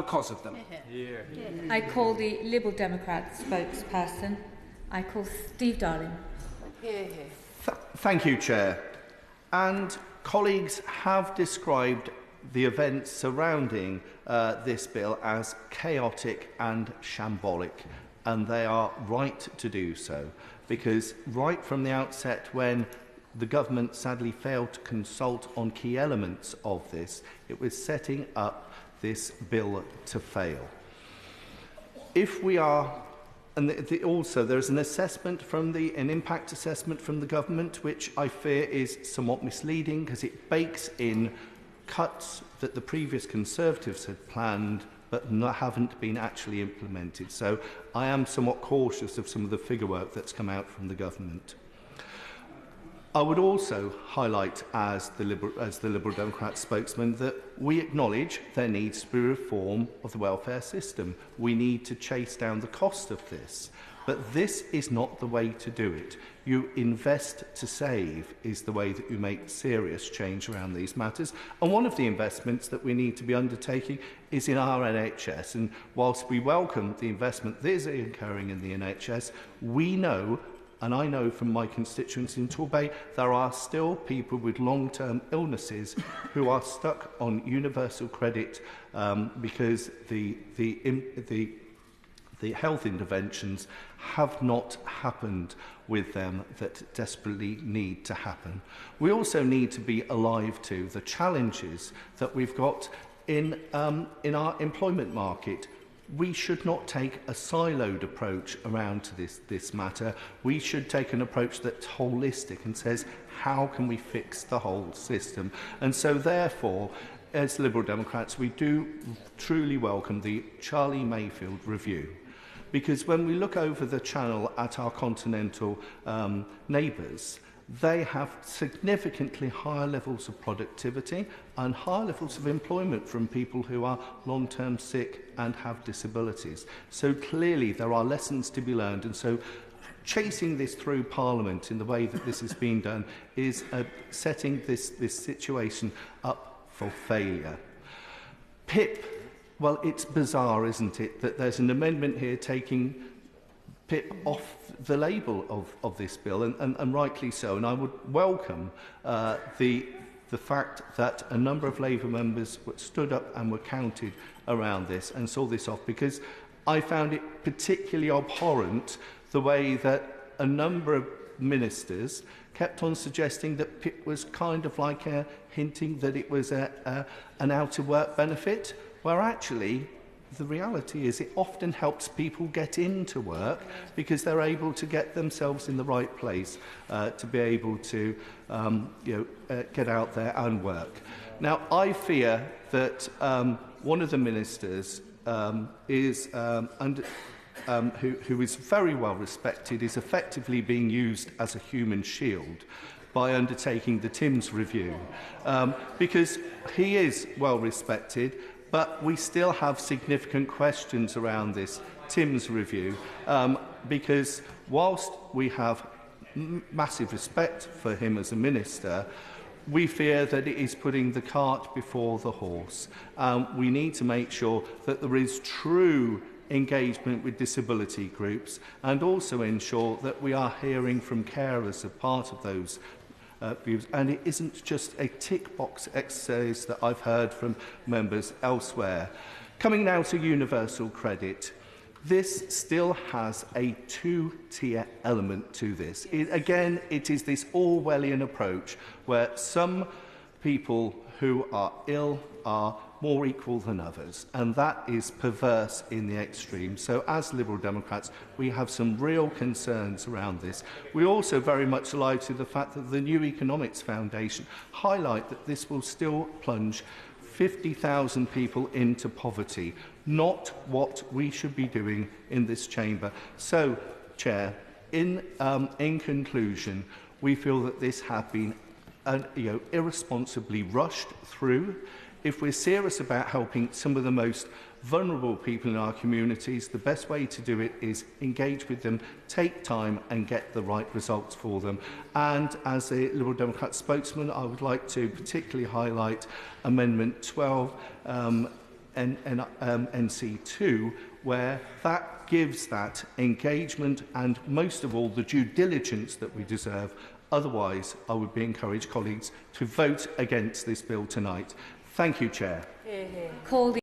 because of them. I call the Liberal Democrat spokesperson. I call Steve Darling. Thank you, Chair. And colleagues have described the events surrounding this bill as chaotic and shambolic, and they are right to do so, because right from the outset, when the government sadly failed to consult on key elements of this, it was setting up this bill to fail. If we are, and also there is an assessment from an impact assessment from the government, which I fear is somewhat misleading because it bakes in cuts that the previous Conservatives had planned but haven't been actually implemented. So I am somewhat cautious of some of the figure work that's come out from the government. I would also highlight as the Liberal Democrat spokesman that we acknowledge there needs to be reform of the welfare system. We need to chase down the cost of this. But this is not the way to do it. You invest to save is the way that you make serious change around these matters. And one of the investments that we need to be undertaking is in our NHS. And whilst we welcome the investment that is occurring in the NHS, we know, and I know from my constituency in Torbay, there are still people with long-term illnesses who are stuck on universal credit because the health interventions have not happened with them that desperately need to happen. We also need to be alive to the challenges that we've got in our employment market. We should not take a siloed approach around to this matter. We should take an approach that's holistic and says, how can we fix the whole system? And so therefore, as Liberal Democrats, we do truly welcome the Charlie Mayfield review. Because when we look over the channel at our continental neighbours, they have significantly higher levels of productivity and higher levels of employment from people who are long-term sick and have disabilities. So clearly there are lessons to be learned, and so chasing this through Parliament in the way that this is being done is setting this situation up for failure. PIP. Well, it's bizarre, isn't it, that there's an amendment here taking PIP off the label of this bill, and rightly so. And I would welcome the fact that a number of Labour members stood up and were counted around this and saw this off, because I found it particularly abhorrent the way that a number of ministers kept on suggesting that PIP was kind of like hinting that it was an out-of-work benefit, where actually the reality is it often helps people get into work because they're able to get themselves in the right place to be able to get out there and work. Now, I fear that one of the ministers who is very well respected is effectively being used as a human shield by undertaking the Timms review, because he is well respected, but we still have significant questions around this Timms review, because whilst we have massive respect for him as a minister, we fear that it is putting the cart before the horse. We need to make sure that there is true engagement with disability groups, and also ensure that we are hearing from carers as part of those views, and it isn't just a tick box exercise that I've heard from members elsewhere. Coming now to universal credit, this still has a two-tier element to this. Again, it is this Orwellian approach where some people who are ill are more equal than others, and that is perverse in the extreme. So as Liberal Democrats, we have some real concerns around this. We also very much alive to the fact that the New Economics Foundation highlight that this will still plunge 50,000 people into poverty, not what we should be doing in this chamber. So, Chair, in conclusion, we feel that this has been irresponsibly rushed through. If we're serious about helping some of the most vulnerable people in our communities, the best way to do it is engage with them, take time and get the right results for them. And as a Liberal Democrat spokesman, I would like to particularly highlight Amendment 12, NC2, where that gives that engagement and, most of all, the due diligence that we deserve. Otherwise, I would encourage colleagues to vote against this bill tonight. Thank you, Chair. Call the